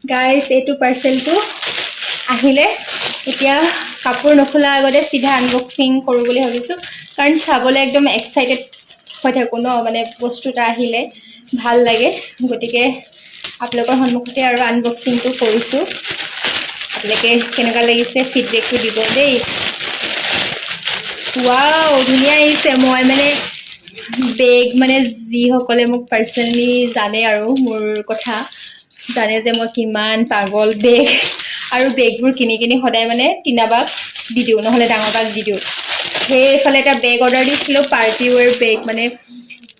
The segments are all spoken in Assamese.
গাইজ এইটো পাৰ্চেলটো আহিলে এতিয়া কাপোৰ নখোলা আগতে চিধা আনবক্সিং কৰোঁ বুলি ভাবিছোঁ কাৰণ চাবলৈ একদম এক্সাইটেড হৈ থাকোঁ ন মানে বস্তু এটা আহিলে ভাল লাগে গতিকে আপোনালোকৰ সন্মুখতে আৰু আনবক্সিংটো কৰিছোঁ আপোনালোকে কেনেকুৱা লাগিছে ফিডবেকটো দিব দেই ৱাও ধুনীয়া আহিছে মই মানে বেগ মানে যিসকলে মোক পাৰ্চনেলি জানে আৰু মোৰ কথা জানে যে মই কিমান পাগল বেগ আৰু বেগবোৰ কিনি কিনি সদায় মানে টিনাবাক দি দিওঁ নহ'লে ডাঙৰবাক দি দিওঁ সেইফালে এটা বেগ অৰ্ডাৰ দিছিলোঁ পাৰ্টি ৱেৰ বেগ মানে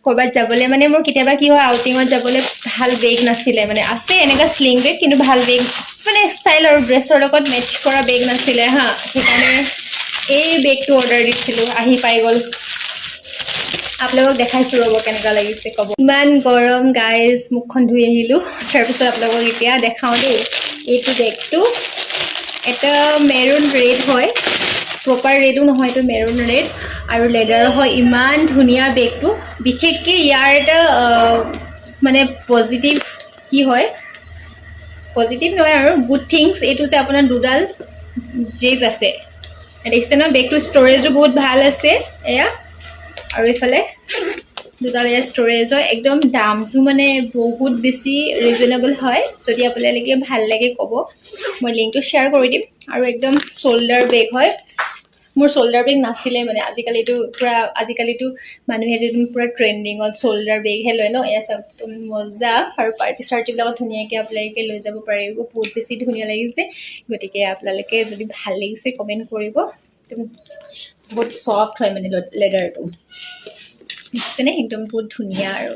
ক'ৰবাত যাবলৈ মানে মোৰ কেতিয়াবা কি হয় আউটিঙত যাবলৈ ভাল বেগ নাছিলে মানে আছে এনেকুৱা স্লিং বেগ কিন্তু ভাল বেগ মানে ষ্টাইল আৰু ড্ৰেছৰ লগত মেটচ কৰা বেগ নাছিলে হা সেইকাৰণে এই বেগটো অৰ্ডাৰ দিছিলোঁ আহি পাই গ'ল আপোনালোকক দেখাইছোঁ ৰ'ব কেনেকুৱা লাগিছে ক'ব ইমান গৰম গাইজ মুখখন ধুই আহিলোঁ তাৰপিছত আপোনালোকক এতিয়া দেখাওঁ দেই এইটো বেগটো এটা মেৰুন ৰেড হয় প্ৰপাৰ ৰেডো নহয় এইটো মেৰুন ৰেড আৰু লেডাৰৰ হয় ইমান ধুনীয়া বেগটো বিশেষকৈ ইয়াৰ এটা মানে পজিটিভ কি হয় পজিটিভ নহয় আৰু গুড থিংছ এইটো যে আপোনাৰ দুডাল জেপ আছে দেখিছে ন বেগটো ষ্ট'ৰেজো বহুত ভাল আছে এয়া আৰু এইফালে দুডাল এয়া ষ্ট'ৰেজ হয় একদম দামটো মানে বহুত বেছি ৰিজনেবল হয় যদি আপোনালোকে ভাল লাগে ক'ব মই লিংকটো শ্বেয়াৰ কৰি দিম আৰু একদম শ্ব'ল্ডাৰ বেগ হয় মোৰ শ্ব'ল্ডাৰ বেগ নাছিলে মানে আজিকালিতো মানুহে যদি পূৰা ট্ৰেণ্ডিঙত শ্ব'ল্ডাৰ বেগহে লয় ন এয়া চাওক একদম মজা আৰু পাৰ্টি চাৰ্টিবিলাকত ধুনীয়াকৈ আপোনালোকে লৈ যাব পাৰিব বহুত বেছি ধুনীয়া লাগিছে গতিকে আপোনালোকে যদি ভাল লাগিছে কমেণ্ট কৰিব একদম বহুত ছফ্ট হয় মানে লেডাৰটো দেখিছেনে একদম বহুত ধুনীয়া আৰু